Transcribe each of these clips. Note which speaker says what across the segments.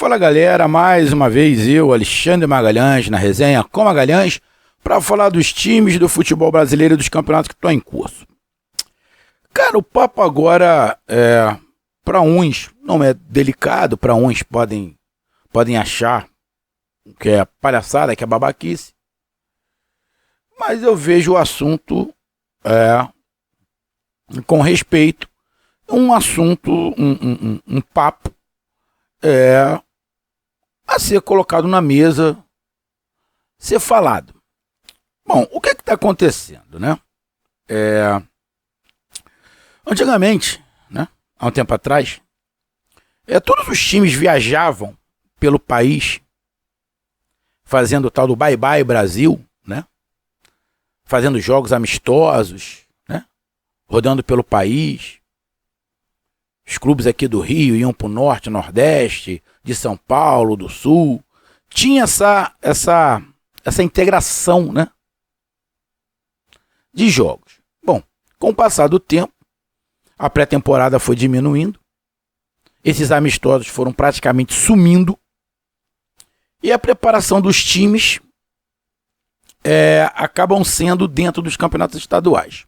Speaker 1: Fala galera, mais uma vez eu, Alexandre Magalhães, na resenha com Magalhães, para falar dos times do futebol brasileiro e dos campeonatos que estão em curso. Cara, o papo agora para uns não é delicado, para uns podem achar que é palhaçada, que é babaquice, mas eu vejo o assunto com respeito, um assunto, um papo a ser colocado na mesa, ser falado. Bom, o que está acontecendo, né? Antigamente, né, há um tempo atrás, todos os times viajavam pelo país, fazendo o tal do Bye Bye Brasil, né? Fazendo jogos amistosos, né? Rodando pelo país. Os clubes aqui do Rio iam para o Norte, Nordeste, de São Paulo, do Sul. Tinha essa integração, né, de jogos. Bom, com o passar do tempo, a pré-temporada foi diminuindo. Esses amistosos foram praticamente sumindo. E a preparação dos times acabam sendo dentro dos campeonatos estaduais.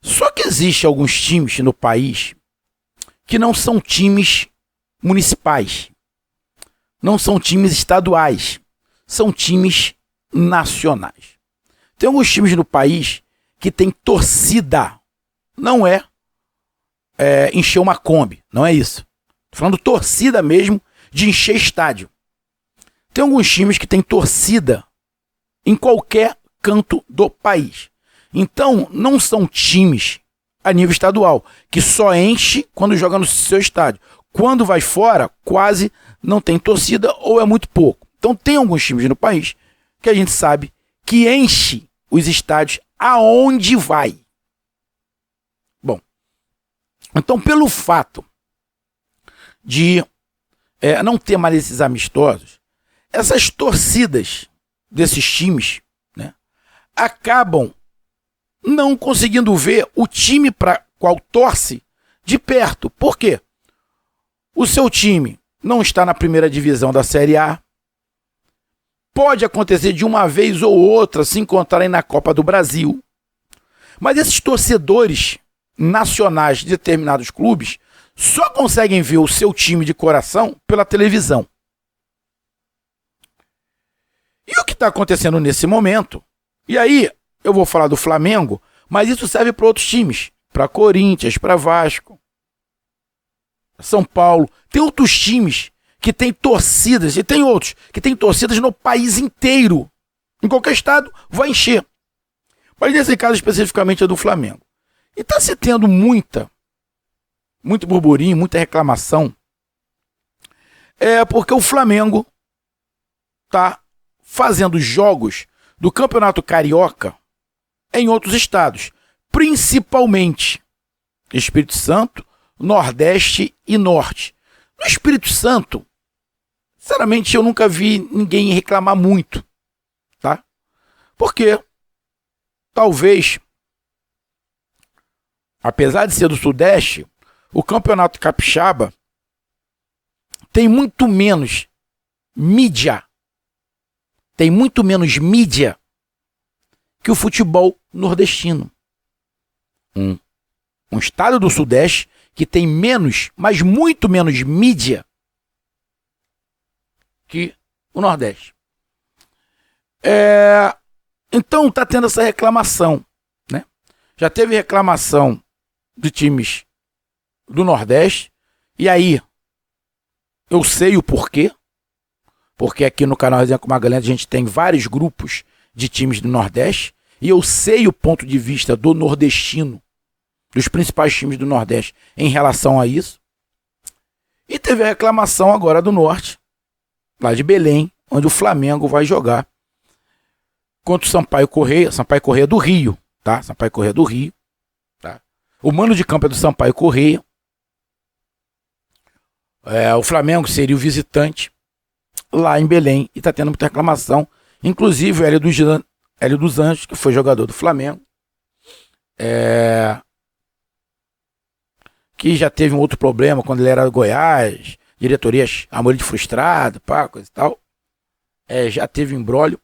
Speaker 1: Só que existem alguns times no país que não são times municipais, não são times estaduais, são times nacionais. Tem alguns times no país que tem torcida, não encher uma Kombi, não é isso. Estou falando torcida mesmo, de encher estádio. Tem alguns times que tem torcida em qualquer canto do país. Então, não são times a nível estadual, que só enche quando joga no seu estádio. Quando vai fora, quase não tem torcida ou é muito pouco. Então, tem alguns times no país que a gente sabe que enche os estádios aonde vai. Bom, então, pelo fato de não ter mais esses amistosos, essas torcidas desses times, né, acabam não conseguindo ver o time para qual torce de perto. Por quê? O seu time não está na primeira divisão da Série A. Pode acontecer de uma vez ou outra se encontrarem na Copa do Brasil. Mas esses torcedores nacionais de determinados clubes só conseguem ver o seu time de coração pela televisão. E o que está acontecendo nesse momento? E aí, eu vou falar do Flamengo, mas isso serve para outros times. Para Corinthians, para Vasco, São Paulo. Tem outros times que têm torcidas, e tem outros que têm torcidas no país inteiro. Em qualquer estado, vai encher. Mas nesse caso especificamente é do Flamengo. E está se tendo muito burburinho, muita reclamação. Porque o Flamengo está fazendo jogos do Campeonato Carioca em outros estados, principalmente Espírito Santo, Nordeste e Norte. No Espírito Santo, sinceramente, eu nunca vi ninguém reclamar muito, tá? Porque talvez, apesar de ser do Sudeste, o Campeonato Capixaba tem muito menos mídia. Tem muito menos mídia que o futebol nordestino. Um estado do Sudeste que tem menos, mas muito menos mídia que o Nordeste. Então está tendo essa reclamação, né? Já teve reclamação de times do Nordeste, e aí eu sei o porquê, porque aqui no canal Resenha com Magalhães a gente tem vários grupos de times do Nordeste, e eu sei o ponto de vista do nordestino, dos principais times do Nordeste em relação a isso. E teve a reclamação agora do Norte, lá de Belém, onde o Flamengo vai jogar contra o Sampaio Corrêa do Rio, tá? Sampaio Corrêa do Rio, tá? O mando de campo é do Sampaio Corrêa. O Flamengo seria o visitante lá em Belém e está tendo muita reclamação. Inclusive o Hélio dos Anjos, que foi jogador do Flamengo, que já teve um outro problema quando ele era do Goiás, diretoria chamou ele de frustrado, pá, coisa e tal. Já teve imbróglio.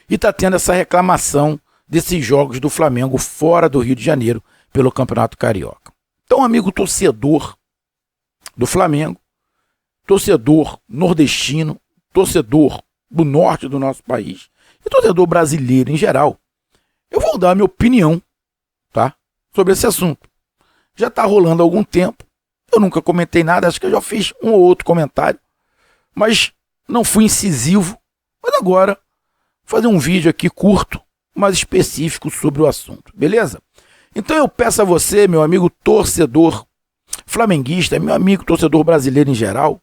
Speaker 1: E tá tendo essa reclamação desses jogos do Flamengo fora do Rio de Janeiro pelo Campeonato Carioca. Então, amigo torcedor do Flamengo, torcedor nordestino, torcedor do norte do nosso país e torcedor brasileiro em geral, eu vou dar a minha opinião, tá, sobre esse assunto. Já tá rolando há algum tempo, eu nunca comentei nada, acho que eu já fiz um ou outro comentário, mas não fui incisivo. Mas agora, vou fazer um vídeo aqui curto, mas específico sobre o assunto, beleza? Então eu peço a você, meu amigo torcedor flamenguista, meu amigo torcedor brasileiro em geral,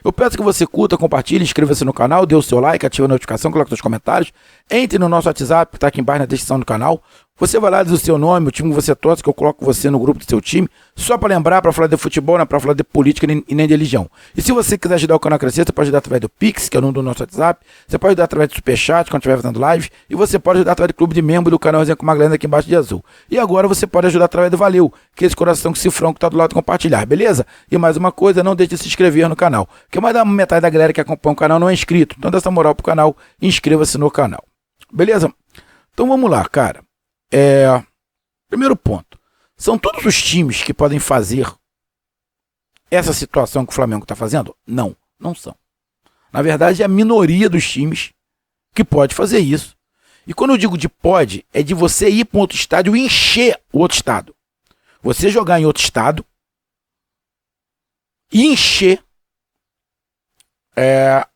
Speaker 1: eu peço que você curta, compartilhe, inscreva-se no canal, dê o seu like, ative a notificação, coloque seus comentários, entre no nosso WhatsApp, que está aqui embaixo na descrição do canal. Você vai lá, diz o seu nome, o time que você torce, que eu coloco você no grupo do seu time, só para lembrar, para falar de futebol, não é para falar de política e nem de religião. E se você quiser ajudar o canal a crescer, você pode ajudar através do Pix, que é o número do nosso WhatsApp, você pode ajudar através do Superchat, quando estiver fazendo live, e você pode ajudar através do clube de membro do canal Resenha com Magalhães aqui embaixo de azul. E agora você pode ajudar através do Valeu, que é esse coração com cifrão que está do lado de compartilhar, beleza? E mais uma coisa, não deixe de se inscrever no canal, porque mais da metade da galera que acompanha o canal não é inscrito, então dá essa moral pro canal, inscreva-se no canal. Beleza? Então vamos lá, cara. Primeiro ponto. São todos os times que podem fazer essa situação que o Flamengo está fazendo? Não, não são. Na verdade, é a minoria dos times que pode fazer isso. E quando eu digo de pode, é de você ir para um outro estádio e encher o outro estado. Você jogar em outro estado e encher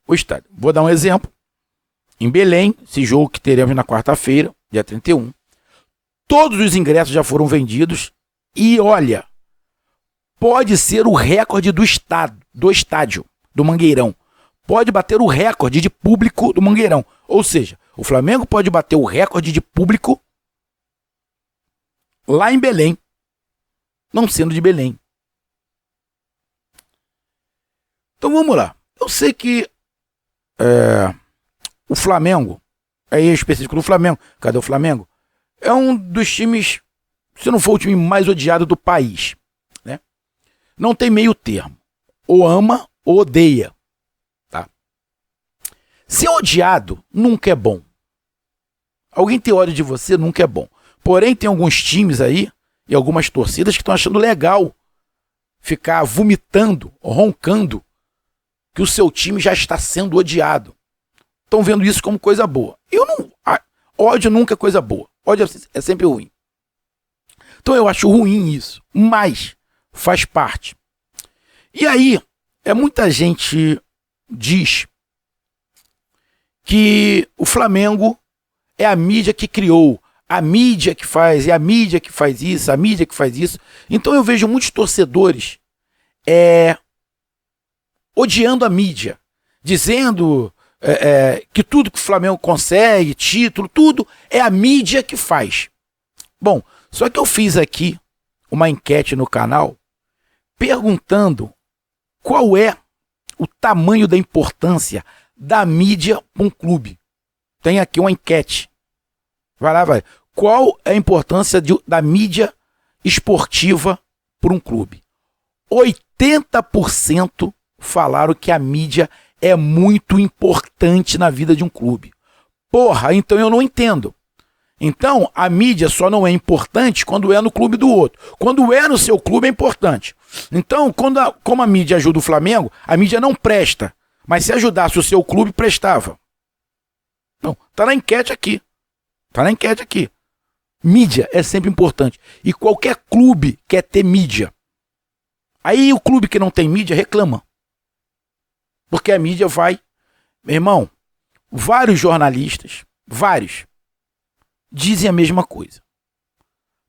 Speaker 1: o estádio. Vou dar um exemplo. Em Belém, esse jogo que teremos na quarta-feira, dia 31, todos os ingressos já foram vendidos e, olha, pode ser o recorde do estádio, do Mangueirão. Pode bater o recorde de público do Mangueirão. Ou seja, o Flamengo pode bater o recorde de público lá em Belém, não sendo de Belém. Então vamos lá. Eu sei que o Flamengo, aí é específico do Flamengo, cadê o Flamengo? É um dos times, se não for o time mais odiado do país, né? Não tem meio termo. Ou ama ou odeia, tá? Ser odiado nunca é bom. Alguém ter ódio de você nunca é bom. Porém, tem alguns times aí e algumas torcidas que estão achando legal ficar vomitando, roncando que o seu time já está sendo odiado. Estão vendo isso como coisa boa. Ódio nunca é coisa boa. Ódio é sempre ruim. Então eu acho ruim isso, mas faz parte. E aí, muita gente diz que o Flamengo é a mídia que criou, a mídia que faz, é a mídia que faz isso, a mídia que faz isso. Então eu vejo muitos torcedores odiando a mídia, dizendo que tudo que o Flamengo consegue, título, tudo é a mídia que faz. Bom, só que eu fiz aqui uma enquete no canal perguntando qual é o tamanho da importância da mídia para um clube. Tem aqui uma enquete. Vai lá, vai. Qual é a importância da mídia esportiva para um clube? 80% falaram que a mídia é muito importante na vida de um clube. Porra, então eu não entendo. Então, a mídia só não é importante quando é no clube do outro. Quando é no seu clube é importante. Então, como a mídia ajuda o Flamengo, a mídia não presta. Mas se ajudasse o seu clube, prestava. Não, tá na enquete aqui. Tá na enquete aqui. Mídia é sempre importante. E qualquer clube quer ter mídia. Aí o clube que não tem mídia reclama. Porque a mídia vai... Meu irmão, vários jornalistas, dizem a mesma coisa.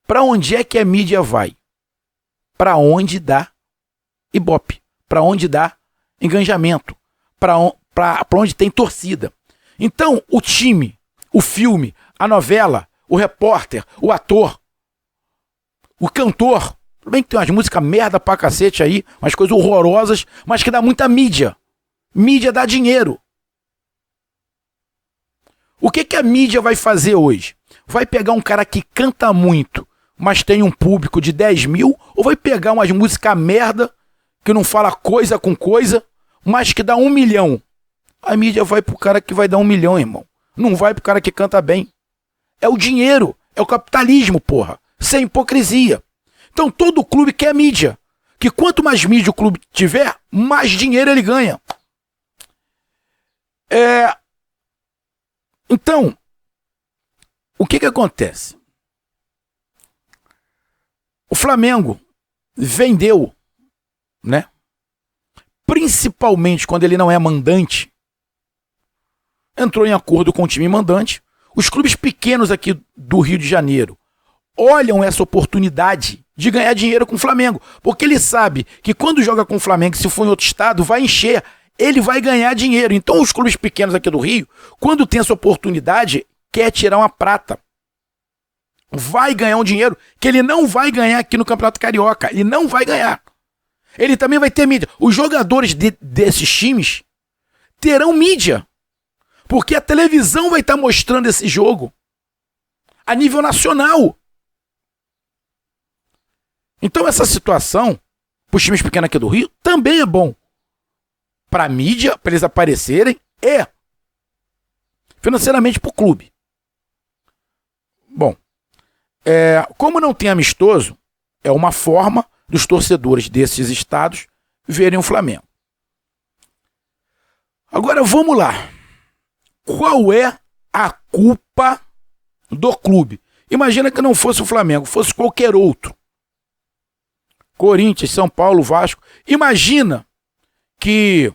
Speaker 1: Para onde é que a mídia vai? Para onde dá ibope. Para onde dá engajamento. Para onde tem torcida. Então, o time, o filme, a novela, o repórter, o ator, o cantor... Tudo bem que tem umas músicas merda pra cacete aí, umas coisas horrorosas, mas que dá muita mídia. Mídia dá dinheiro. O que a mídia vai fazer hoje? Vai pegar um cara que canta muito, mas tem um público de 10 mil, ou vai pegar umas músicas merda que não fala coisa com coisa, mas que dá 1 milhão. A mídia vai pro cara que vai dar 1 milhão, irmão. Não vai pro cara que canta bem. É o dinheiro, é o capitalismo, porra. Sem hipocrisia. Então todo clube quer mídia. Que quanto mais mídia o clube tiver, mais dinheiro ele ganha. Então, o que acontece? O Flamengo vendeu, né? Principalmente quando ele não é mandante, entrou em acordo com o time mandante. Os clubes pequenos aqui do Rio de Janeiro olham essa oportunidade de ganhar dinheiro com o Flamengo, porque ele sabe que quando joga com o Flamengo, se for em outro estado, vai encher, ele vai ganhar dinheiro. Então os clubes pequenos aqui do Rio, quando tem essa oportunidade, quer tirar uma prata. Vai ganhar um dinheiro que ele não vai ganhar aqui no Campeonato Carioca. Ele não vai ganhar. Ele também vai ter mídia. Os jogadores desses times terão mídia. Porque a televisão vai estar mostrando esse jogo a nível nacional. Então essa situação, para os times pequenos aqui do Rio, também é bom. Para a mídia, para eles aparecerem, financeiramente para o clube. Bom, como não tem amistoso, é uma forma dos torcedores desses estados verem o Flamengo. Agora vamos lá. Qual é a culpa do clube? Imagina que não fosse o Flamengo, fosse qualquer outro. Corinthians, São Paulo, Vasco. Imagina que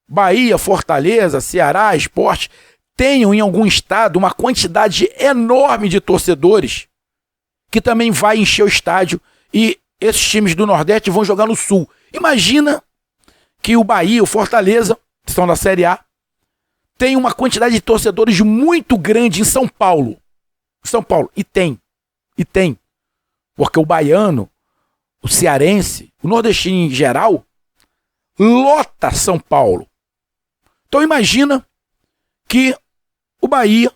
Speaker 1: Bahia, Fortaleza, Ceará, Sport tenham em algum estado uma quantidade enorme de torcedores que também vai encher o estádio e esses times do Nordeste vão jogar no Sul. Imagina que o Bahia, o Fortaleza, que estão na Série A, tem uma quantidade de torcedores muito grande em São Paulo. E tem. Porque o baiano, o cearense, o nordestino em geral, lota São Paulo. Então imagina que o Bahia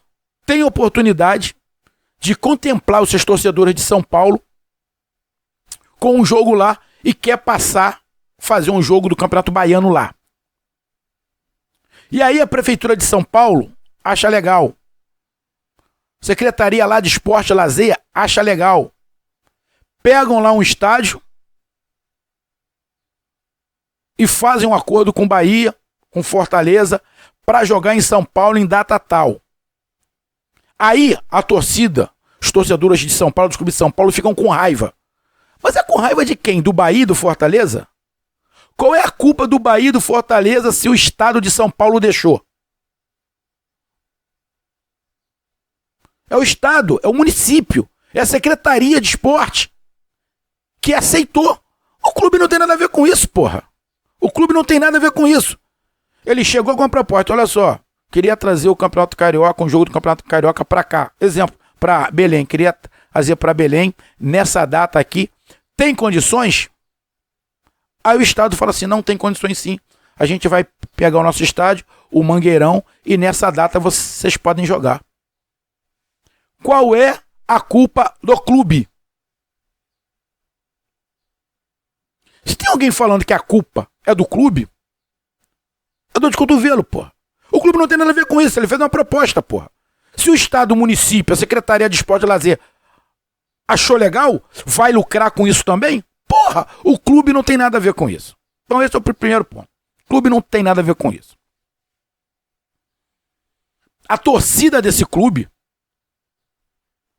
Speaker 1: tem a oportunidade de contemplar os seus torcedores de São Paulo com um jogo lá e quer fazer um jogo do Campeonato Baiano lá. E aí a Prefeitura de São Paulo acha legal. Secretaria lá de Esporte e Lazer acha legal. Pegam lá um estádio e fazem um acordo com Bahia, com Fortaleza, para jogar em São Paulo em data tal. Aí a torcida, os torcedores de São Paulo, dos clubes de São Paulo, ficam com raiva. Mas é com raiva de quem? Do Bahia e do Fortaleza? Qual é a culpa do Bahia e do Fortaleza se o estado de São Paulo deixou? É o estado, é o município, é a Secretaria de Esporte que aceitou. O clube não tem nada a ver com isso, porra. O clube não tem nada a ver com isso. Ele chegou com uma proposta, olha só, queria trazer o Campeonato Carioca, um jogo do Campeonato Carioca para cá. Exemplo, para Belém, queria trazer para Belém nessa data aqui. Tem condições? Aí o estado fala assim, não tem condições sim. A gente vai pegar o nosso estádio, o Mangueirão, e nessa data vocês podem jogar. Qual é a culpa do clube? Se tem alguém falando que a culpa é do clube, é dor de cotovelo, porra. O clube não tem nada a ver com isso, ele fez uma proposta, porra. Se o estado, o município, a Secretaria de Esporte e Lazer achou legal, vai lucrar com isso também? Porra, o clube não tem nada a ver com isso. Então esse é o primeiro ponto. O clube não tem nada a ver com isso. A torcida desse clube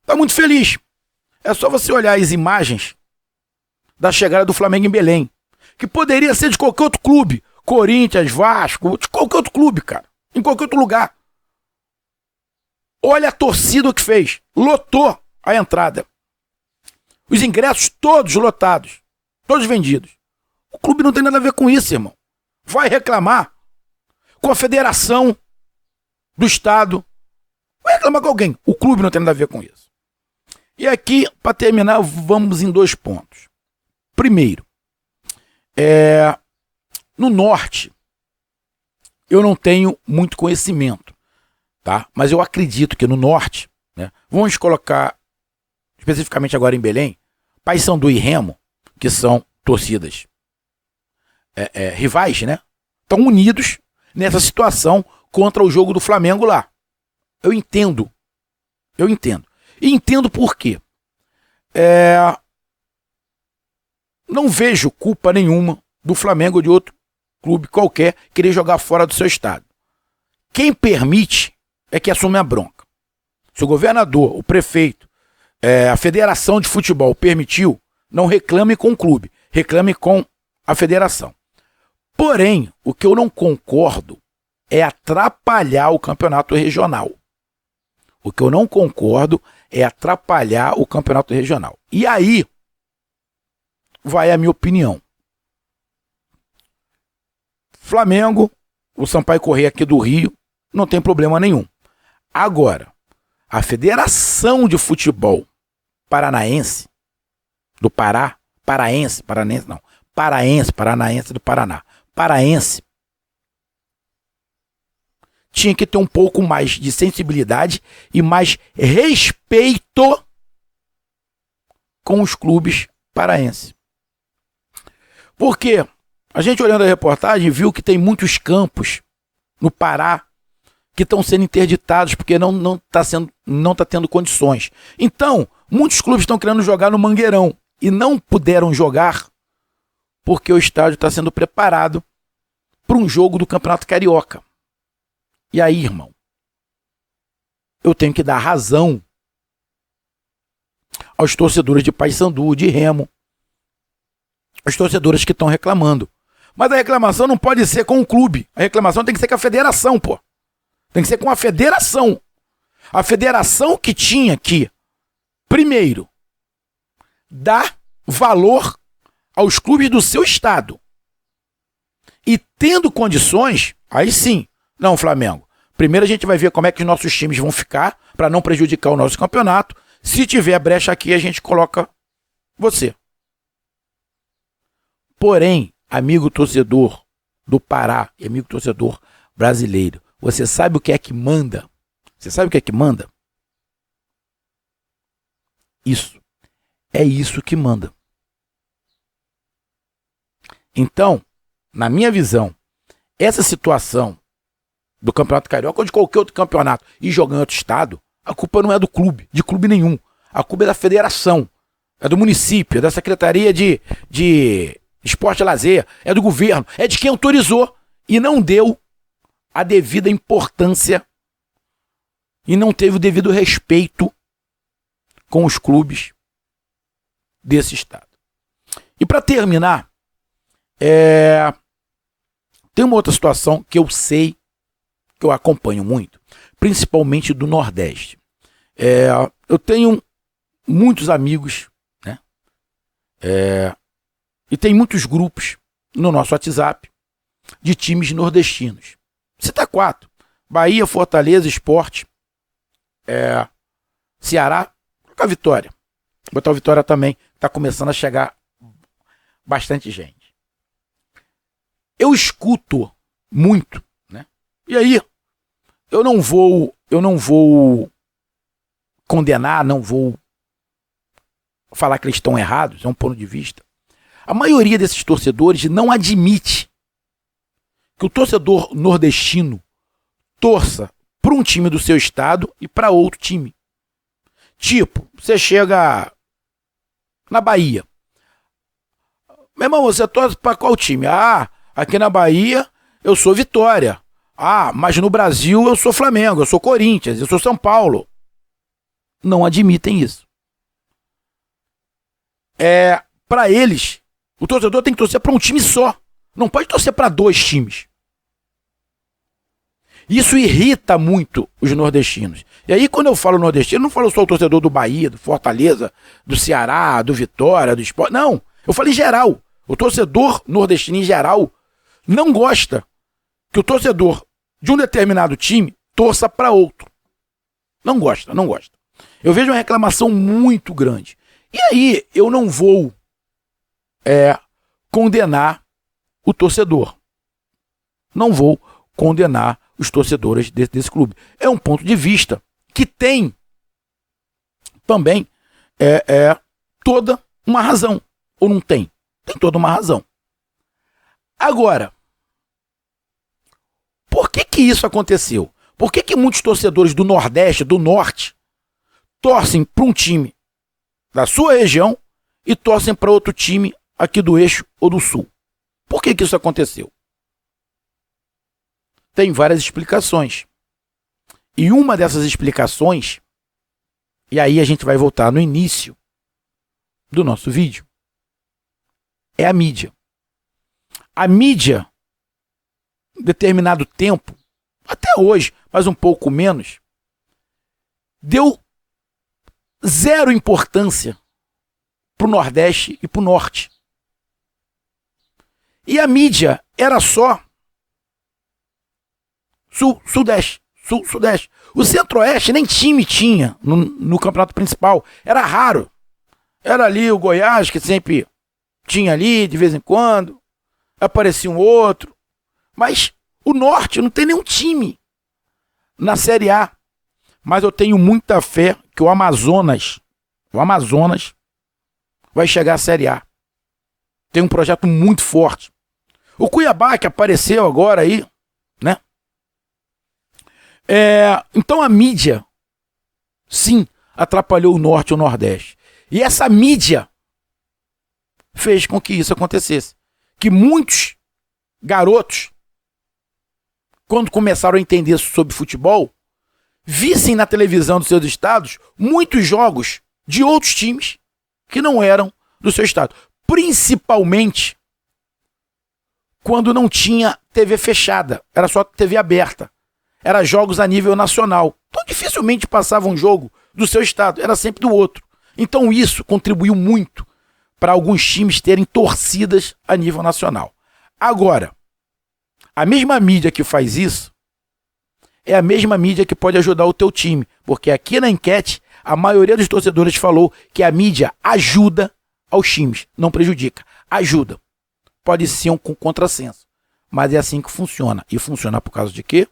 Speaker 1: está muito feliz. É só você olhar as imagens da chegada do Flamengo em Belém, que poderia ser de qualquer outro clube. Corinthians, Vasco, de qualquer outro clube, cara. Em qualquer outro lugar. Olha a torcida o que fez. Lotou a entrada. Os ingressos todos lotados. Todos vendidos. O clube não tem nada a ver com isso, irmão. Vai reclamar com a federação do estado. Vai reclamar com alguém. O clube não tem nada a ver com isso. E aqui, para terminar, vamos em 2 pontos. Primeiro, no norte, eu não tenho muito conhecimento, tá? Mas eu acredito que no norte, né, vamos colocar especificamente agora em Belém, Paysandu e Remo, que são torcidas rivais, né? Estão unidos nessa situação contra o jogo do Flamengo lá. Eu entendo. E entendo por quê. Não vejo culpa nenhuma do Flamengo ou de outro clube qualquer querer jogar fora do seu estado. Quem permite é que assume a bronca. Se o governador, o prefeito, a federação de futebol permitiu, não reclame com o clube, reclame com a federação. Porém, o que eu não concordo é atrapalhar o campeonato regional. O que eu não concordo é atrapalhar o campeonato regional. E aí vai a minha opinião. Flamengo, o Sampaio Corrêa aqui do Rio, não tem problema nenhum. Agora, a Federação de Futebol Paranaense do Pará, Paraense do Paraná, Paraense, tinha que ter um pouco mais de sensibilidade e mais respeito com os clubes paraenses. Porque a gente olhando a reportagem viu que tem muitos campos no Pará que estão sendo interditados porque não está tendo condições. Então, muitos clubes estão querendo jogar no Mangueirão e não puderam jogar porque o estádio está sendo preparado para um jogo do Campeonato Carioca. E aí, irmão, eu tenho que dar razão aos torcedores de Paysandu, de Remo, os torcedores que estão reclamando. Mas a reclamação não pode ser com o clube. A reclamação tem que ser com a federação, pô. Tem que ser com a federação. A federação que tinha que, primeiro, dar valor aos clubes do seu estado. E tendo condições, aí sim. Não, Flamengo. Primeiro a gente vai ver como é que os nossos times vão ficar para não prejudicar o nosso campeonato. Se tiver brecha aqui, a gente coloca você. Porém, amigo torcedor do Pará e amigo torcedor brasileiro, você sabe o que é que manda? Você sabe o que é que manda? Isso. É isso que manda. Então, na minha visão, essa situação do Campeonato Carioca ou de qualquer outro campeonato e jogar em outro estado, a culpa não é do clube, de clube nenhum. A culpa é da federação, é do município, é da Secretaria de Esporte e Lazer, é do governo, é de quem autorizou e não deu a devida importância e não teve o devido respeito com os clubes desse estado. E para terminar, tem uma outra situação que eu sei, que eu acompanho muito, principalmente do Nordeste. Eu tenho muitos amigos, né? E tem muitos grupos no nosso WhatsApp de times nordestinos. Cita 4. Bahia, Fortaleza, Sport, Ceará, com a Vitória. Botar a Vitória também, está começando a chegar bastante gente. Eu escuto muito, né? E aí, eu não vou condenar, não vou falar que eles estão errados, é um ponto de vista. A maioria desses torcedores não admite que o torcedor nordestino torça para um time do seu estado e para outro time. Tipo, você chega na Bahia. Meu irmão, você torce para qual time? Ah, aqui na Bahia eu sou Vitória. Ah, mas no Brasil eu sou Flamengo, eu sou Corinthians, eu sou São Paulo. Não admitem isso. Para eles, o torcedor tem que torcer para um time só. Não pode torcer para 2 times. Isso irrita muito os nordestinos. E aí, quando eu falo nordestino, não falo só o torcedor do Bahia, do Fortaleza, do Ceará, do Vitória, do Sport. Não, eu falo em geral. O torcedor nordestino em geral não gosta que o torcedor de um determinado time torça para outro. Não gosta. Eu vejo uma reclamação muito grande. E aí, eu não vou condenar o torcedor. Não vou condenar os torcedores desse clube. É um ponto de vista que tem também toda uma razão. Ou não tem? Tem toda uma razão. Agora, por que isso aconteceu? Por que muitos torcedores do Nordeste, do Norte, torcem para um time da sua região e torcem para outro time aqui do Eixo ou do Sul? Por que isso aconteceu? Tem várias explicações. E uma dessas explicações, e aí a gente vai voltar no início do nosso vídeo, é a mídia. A mídia, em determinado tempo, até hoje, mas um pouco menos, deu zero importância para o Nordeste e para o Norte. E a mídia era só Sudeste. Sudeste. O Centro-Oeste nem time tinha no campeonato principal. Era raro. Era ali o Goiás, que sempre tinha ali, de vez em quando. Aparecia um outro. Mas o Norte não tem nenhum time na Série A. Mas eu tenho muita fé que o Amazonas vai chegar à Série A. Tem um projeto muito forte. O Cuiabá, que apareceu agora aí, né? Então a mídia, sim, atrapalhou o Norte e o Nordeste. E essa mídia fez com que isso acontecesse. Que muitos garotos, quando começaram a entender sobre futebol, vissem na televisão dos seus estados muitos jogos de outros times que não eram do seu estado. Principalmente quando não tinha TV fechada, era só TV aberta. Era jogos a nível nacional. Então dificilmente passava um jogo do seu estado, era sempre do outro. Então isso contribuiu muito para alguns times terem torcidas a nível nacional. Agora, a mesma mídia que faz isso é a mesma mídia que pode ajudar o teu time, porque aqui na enquete a maioria dos torcedores falou que a mídia ajuda aos times, não prejudica, ajuda. Pode ser um contrassenso, mas é assim que funciona. E funciona por causa de quê?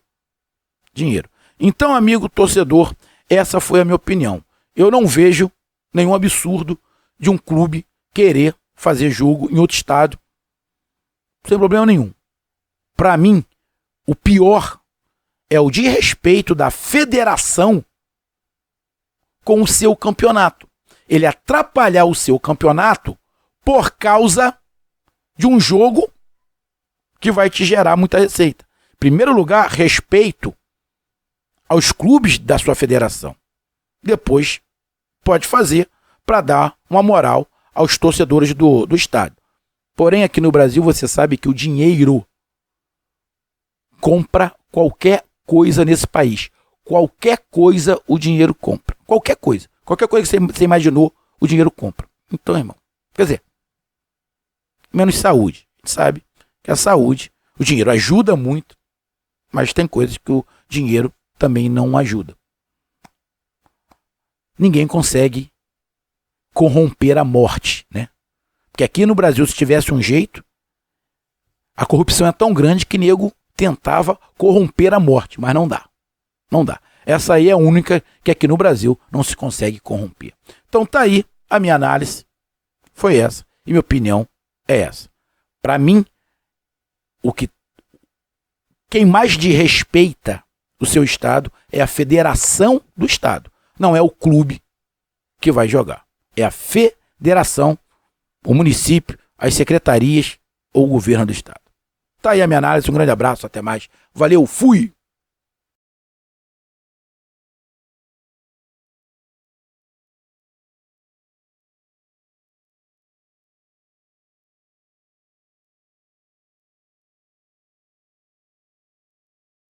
Speaker 1: Dinheiro. Então, amigo torcedor, essa foi a minha opinião. Eu não vejo nenhum absurdo de um clube querer fazer jogo em outro estádio sem problema nenhum. Para mim, o pior é o desrespeito da federação com o seu campeonato. Ele atrapalhar o seu campeonato por causa de um jogo que vai te gerar muita receita. Em primeiro lugar, respeito aos clubes da sua federação. Depois, pode fazer para dar uma moral aos torcedores do estádio. Porém, aqui no Brasil, você sabe que o dinheiro compra qualquer coisa nesse país. Qualquer coisa o dinheiro compra. Qualquer coisa. Qualquer coisa que você imaginou, o dinheiro compra. Então, irmão, quer dizer, menos saúde. A gente sabe que a saúde, o dinheiro ajuda muito, mas tem coisas que o dinheiro também não ajuda. Ninguém consegue corromper a morte, né? Porque aqui no Brasil, se tivesse um jeito, a corrupção é tão grande que nego tentava corromper a morte, mas não dá. Não dá. Essa aí é a única que aqui no Brasil não se consegue corromper. Então tá aí, a minha análise foi essa, e minha opinião é essa. Para mim, quem mais desrespeita o seu estado é a federação do estado. Não é o clube que vai jogar. É a federação, o município, as secretarias ou o governo do estado. Tá aí a minha análise, um grande abraço, até mais. Valeu, fui!